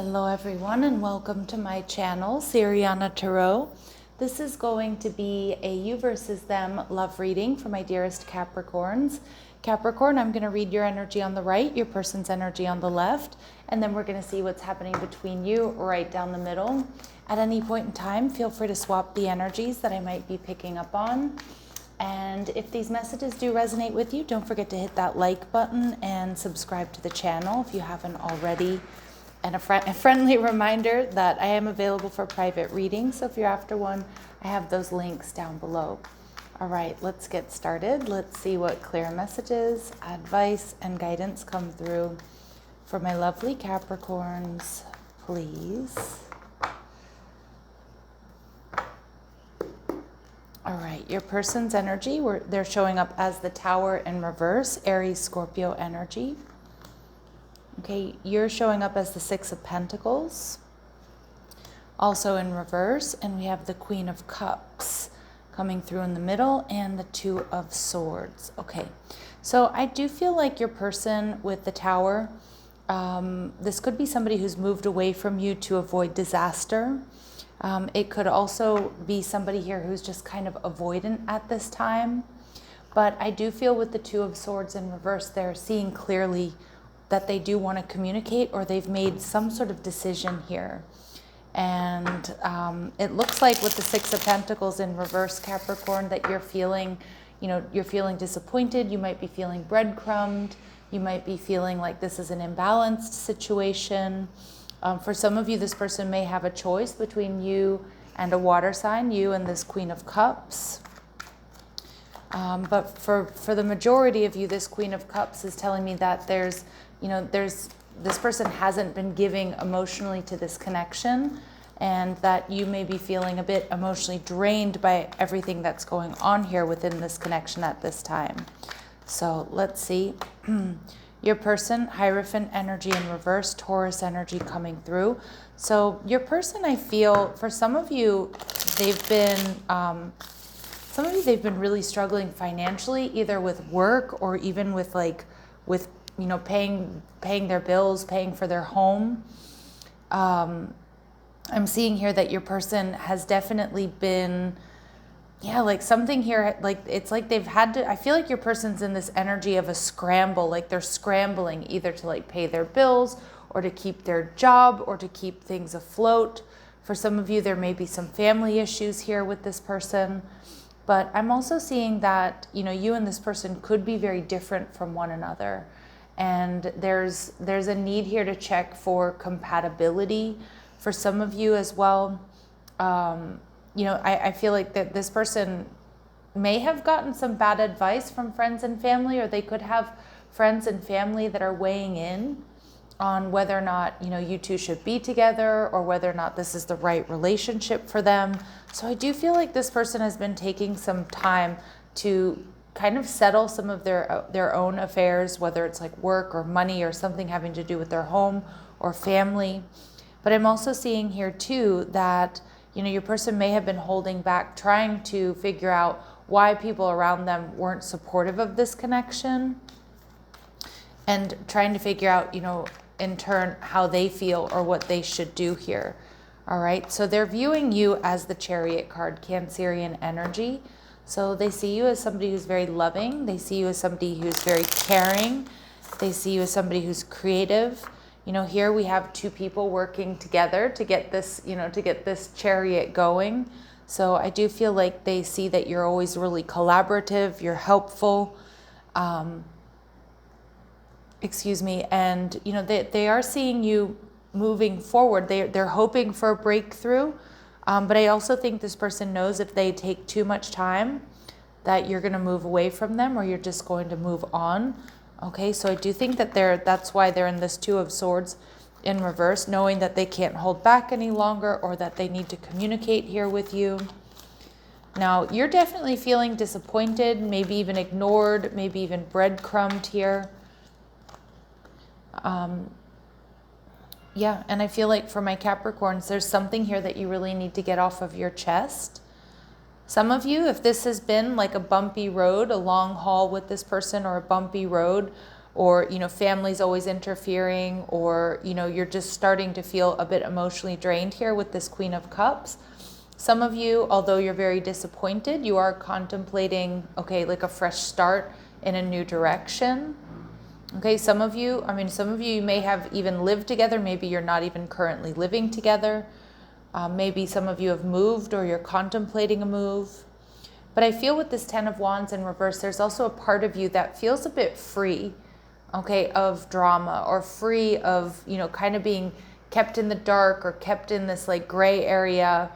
Hello everyone and welcome to my channel, Siriana Tarot. This is going to be a you versus them love reading for my dearest Capricorns. Capricorn, I'm going to read your energy on the right, your person's energy on the left, and then we're going to see what's happening between you right down the middle. At any point in time, feel free to swap the energies that I might be picking up on. And if these messages do resonate with you, don't forget to hit that like button and subscribe to the channel if you haven't already. And a friendly reminder that I am available for private readings. So if you're after one, I have those links down below. All right, let's get started. Let's see what clear messages, advice, and guidance come through for my lovely Capricorns, please. All right, your person's energy, they're showing up as the Tower in reverse, Aries, Scorpio energy. Okay, you're showing up as the Six of Pentacles, also in reverse, and we have the Queen of Cups coming through in the middle and the Two of Swords. Okay, so I do feel like your person with the Tower, this could be somebody who's moved away from you to avoid disaster. It could also be somebody here who's just kind of avoidant at this time. But I do feel with the Two of Swords in reverse, they're seeing clearly that they do want to communicate, or they've made some sort of decision here. And it looks like with the Six of Pentacles in reverse, Capricorn, that you're feeling, you're feeling disappointed. You might be feeling breadcrumbed. You might be feeling like this is an imbalanced situation. For some of you, this person may have a choice between you and a water sign, you and this Queen of Cups. But for the majority of you, this Queen of Cups is telling me that this person hasn't been giving emotionally to this connection, and that you may be feeling a bit emotionally drained by everything that's going on here within this connection at this time. So let's see. Your person, Hierophant energy in reverse, Taurus energy coming through. So your person, I feel, for some of you, they've been really struggling financially, either with work or even with paying their bills, paying for their home. I'm seeing here that your person has definitely been, something here, it's like they've had to, I feel like your person's in this energy of a scramble, like they're scrambling either to pay their bills or to keep their job or to keep things afloat. For some of you, there may be some family issues here with this person. But I'm also seeing that, you and this person could be very different from one another. And there's a need here to check for compatibility for some of you as well. I feel like that this person may have gotten some bad advice from friends and family, or they could have friends and family that are weighing in on whether or not, you two should be together, or whether or not this is the right relationship for them. So I do feel like this person has been taking some time to kind of settle some of their own affairs, whether it's like work or money or something having to do with their home or family. But I'm also seeing here too that, your person may have been holding back, trying to figure out why people around them weren't supportive of this connection, and trying to figure out, in turn, how they feel or what they should do here. All right, so they're viewing you as the Chariot card, Cancerian energy. So they see you as somebody who's very loving. They see you as somebody who's very caring. They see you as somebody who's creative. Here we have two people working together to get this, to get this chariot going. So I do feel like they see that you're always really collaborative, you're helpful. And, they are seeing you moving forward. They're hoping for a breakthrough. But I also think this person knows if they take too much time that you're going to move away from them, or you're just going to move on. Okay, so I do think that that's why they're in this Two of Swords in reverse, knowing that they can't hold back any longer, or that they need to communicate here with you. Now, you're definitely feeling disappointed, maybe even ignored, maybe even breadcrumbed here. And I feel like for my Capricorns, there's something here that you really need to get off of your chest. Some of you, if this has been like a bumpy road, a long haul with this person, or a bumpy road, or, you know, family's always interfering, or, you know, you're just starting to feel a bit emotionally drained here with this Queen of Cups. Some of you, although you're very disappointed, you are contemplating, okay, like a fresh start in a new direction. Okay, some of you may have even lived together. Maybe you're not even currently living together. Maybe some of you have moved, or you're contemplating a move. But I feel with this 10 of Wands in reverse, there's also a part of you that feels a bit free, okay, of drama, or free of, you know, kind of being kept in the dark, or kept in this like gray area,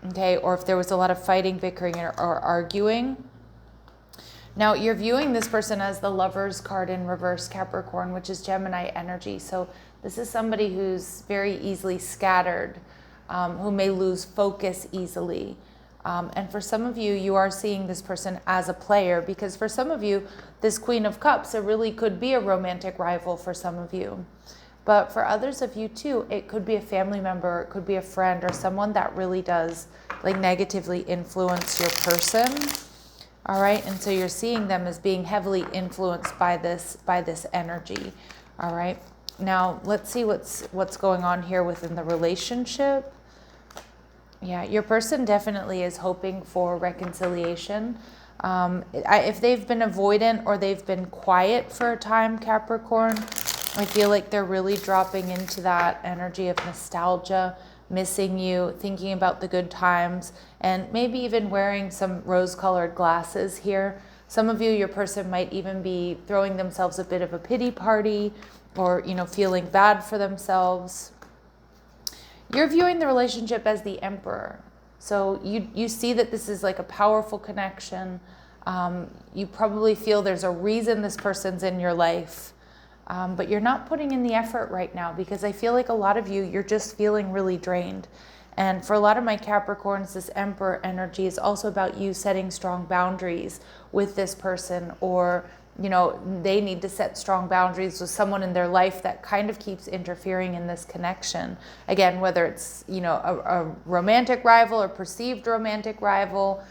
okay, or if there was a lot of fighting, bickering, or arguing. Now, you're viewing this person as the Lovers card in reverse, Capricorn, which is Gemini energy. So this is somebody who's very easily scattered, who may lose focus easily. And for some of you, you are seeing this person as a player, because for some of you, this Queen of Cups, it really could be a romantic rival for some of you. But for others of you too, it could be a family member, it could be a friend, or someone that really does like negatively influence your person. All right, and so you're seeing them as being heavily influenced by this energy. All right, now let's see what's going on here within the relationship. Yeah, your person definitely is hoping for reconciliation. If they've been avoidant or they've been quiet for a time, Capricorn, I feel like they're really dropping into that energy of nostalgia, missing you, thinking about the good times, and maybe even wearing some rose-colored glasses here. Some of you, your person might even be throwing themselves a bit of a pity party, or, you know, feeling bad for themselves. You're viewing the relationship as the Emperor. So you see that this is like a powerful connection. You probably feel there's a reason this person's in your life. But you're not putting in the effort right now, because I feel like a lot of you, you're just feeling really drained. And for a lot of my Capricorns, this Emperor energy is also about you setting strong boundaries with this person, or, you know, they need to set strong boundaries with someone in their life that kind of keeps interfering in this connection. Again, whether it's, you know, a romantic rival or perceived romantic rival,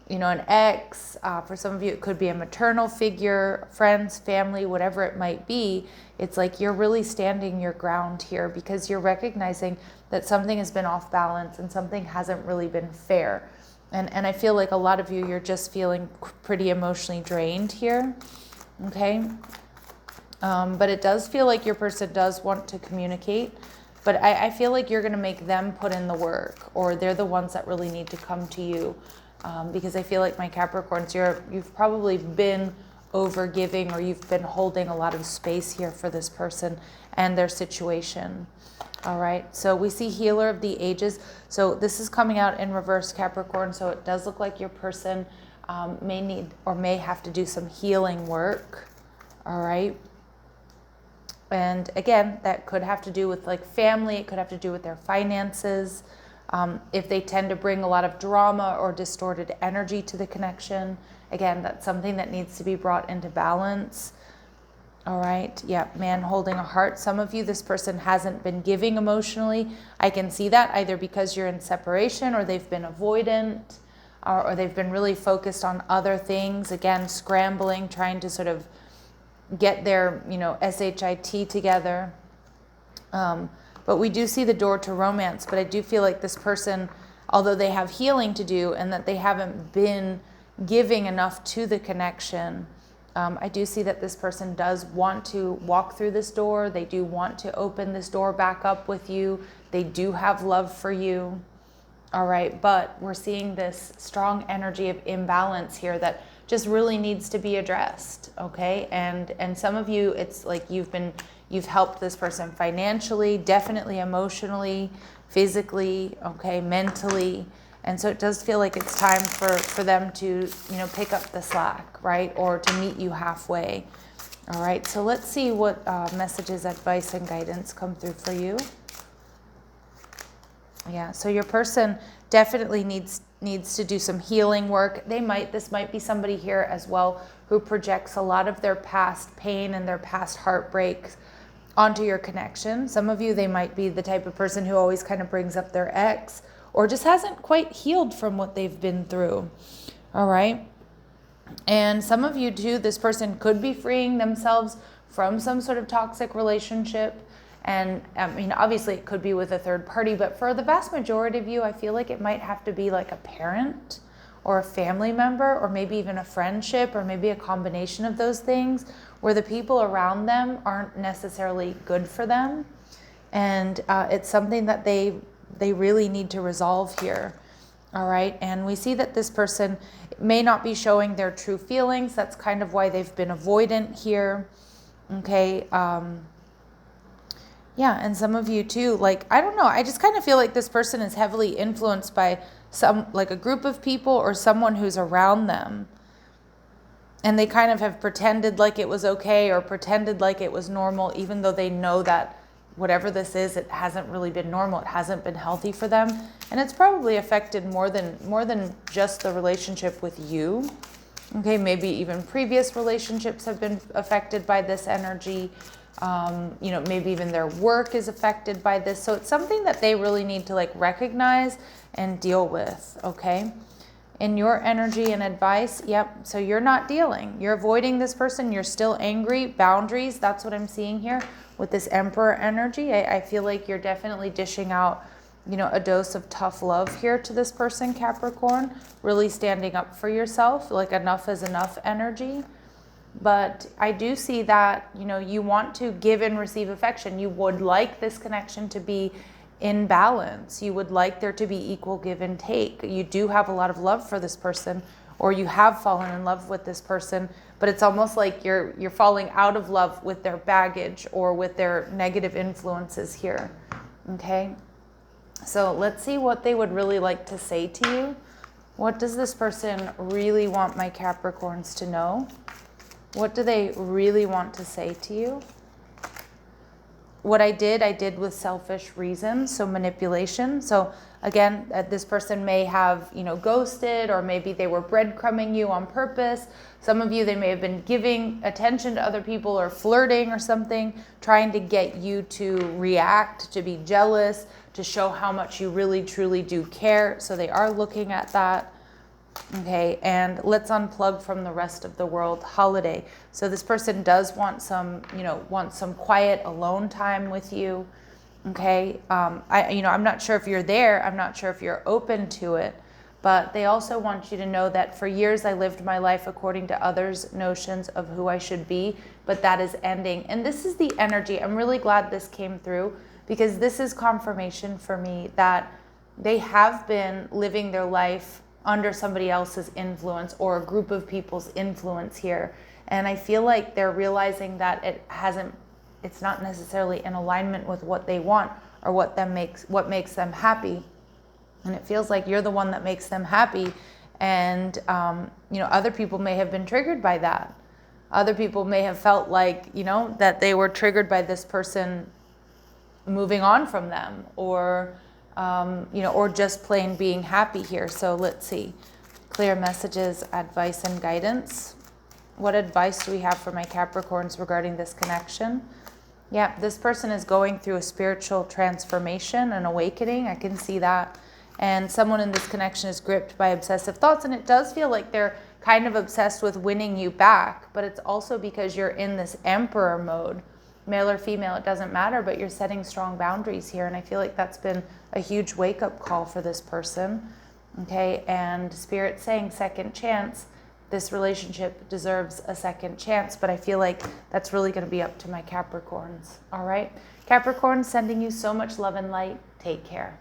you know, an ex, for some of you, it could be a maternal figure, friends, family, whatever it might be. It's like you're really standing your ground here, because you're recognizing that something has been off balance and something hasn't really been fair. And I feel like a lot of you, you're just feeling pretty emotionally drained here, okay? But it does feel like your person does want to communicate, but I feel like you're gonna make them put in the work, or they're the ones that really need to come to you. Because I feel like my Capricorns, you've probably been overgiving, or you've been holding a lot of space here for this person and their situation. All right, so we see Healer of the Ages. So this is coming out in reverse, Capricorn. So it does look like your person may need or may have to do some healing work. All right. And again, that could have to do with like family. It could have to do with their finances. If they tend to bring a lot of drama or distorted energy to the connection, again, that's something that needs to be brought into balance. All right. Yeah. Man holding a heart. Some of you, this person hasn't been giving emotionally. I can see that either because you're in separation, or they've been avoidant, or they've been really focused on other things. Again, scrambling, trying to sort of get their, you know, SHIT together. But we do see the door to romance. But I do feel like this person, although they have healing to do and that they haven't been giving enough to the connection, I do see that this person does want to walk through this door. They do want to open this door back up with you. They do have love for you. All right, but we're seeing this strong energy of imbalance here that just really needs to be addressed, okay? And some of you, it's like you've helped this person financially, definitely emotionally, physically, okay, mentally. And so it does feel like it's time for them to, you know, pick up the slack, right? Or to meet you halfway. All right, so let's see what messages, advice, and guidance come through for you. Yeah, so your person definitely needs to do some healing work. This might be somebody here as well who projects a lot of their past pain and their past heartbreaks onto your connection. Some of you, they might be the type of person who always kind of brings up their ex, or just hasn't quite healed from what they've been through. All right. And some of you too, this person could be freeing themselves from some sort of toxic relationship. And I mean, obviously it could be with a third party, but for the vast majority of you, I feel like it might have to be like a parent or a family member, or maybe even a friendship, or maybe a combination of those things, where the people around them aren't necessarily good for them. And it's something that they really need to resolve here. All right. And we see that this person may not be showing their true feelings. That's kind of why they've been avoidant here. Okay. Yeah, and some of you too, like, I don't know, I just kind of feel like this person is heavily influenced by like a group of people or someone who's around them. And they kind of have pretended like it was okay, or pretended like it was normal, even though they know that whatever this is, it hasn't really been normal. It hasn't been healthy for them. And it's probably affected more than just the relationship with you. Okay, maybe even previous relationships have been affected by this energy. Maybe even their work is affected by this. So it's something that they really need to like recognize and deal with, okay? In your energy and advice, yep, so you're not dealing. You're avoiding this person. You're still angry. Boundaries, that's what I'm seeing here with this Emperor energy. I feel like you're definitely dishing out, a dose of tough love here to this person, Capricorn. Really standing up for yourself, like enough is enough energy. But I do see that, you want to give and receive affection. You would like this connection to be in balance. You would like there to be equal give and take. You do have a lot of love for this person, or you have fallen in love with this person, but it's almost like you're falling out of love with their baggage or with their negative influences here. Okay? So let's see what they would really like to say to you. What does this person really want my Capricorns to know? What do they really want to say to you? What I did with selfish reasons, so manipulation. So again, this person may have, ghosted, or maybe they were breadcrumbing you on purpose. Some of you, they may have been giving attention to other people or flirting or something, trying to get you to react, to be jealous, to show how much you really, truly do care. So they are looking at that. Okay, and let's unplug from the rest of the world. Holiday. So this person does want some, quiet alone time with you. Okay, I'm not sure if you're there. I'm not sure if you're open to it, but they also want you to know that for years I lived my life according to others' notions of who I should be, but that is ending. And this is the energy. I'm really glad this came through, because this is confirmation for me that they have been living their life under somebody else's influence, or a group of people's influence here. And I feel like they're realizing that it's not necessarily in alignment with what they want, or what makes them happy. And it feels like you're the one that makes them happy. And, other people may have been triggered by that. Other people may have felt like, that they were triggered by this person moving on from them, or just plain being happy here. So let's see. Clear messages, advice, and guidance. What advice do we have for my Capricorns regarding this connection? Yeah, this person is going through a spiritual transformation and awakening. I can see that. And someone in this connection is gripped by obsessive thoughts. And it does feel like they're kind of obsessed with winning you back. But it's also because you're in this Emperor mode. Male or female, it doesn't matter, but you're setting strong boundaries here. And I feel like that's been a huge wake-up call for this person. Okay, and Spirit saying second chance. This relationship deserves a second chance, but I feel like that's really going to be up to my Capricorns. All right, Capricorn, sending you so much love and light. Take care.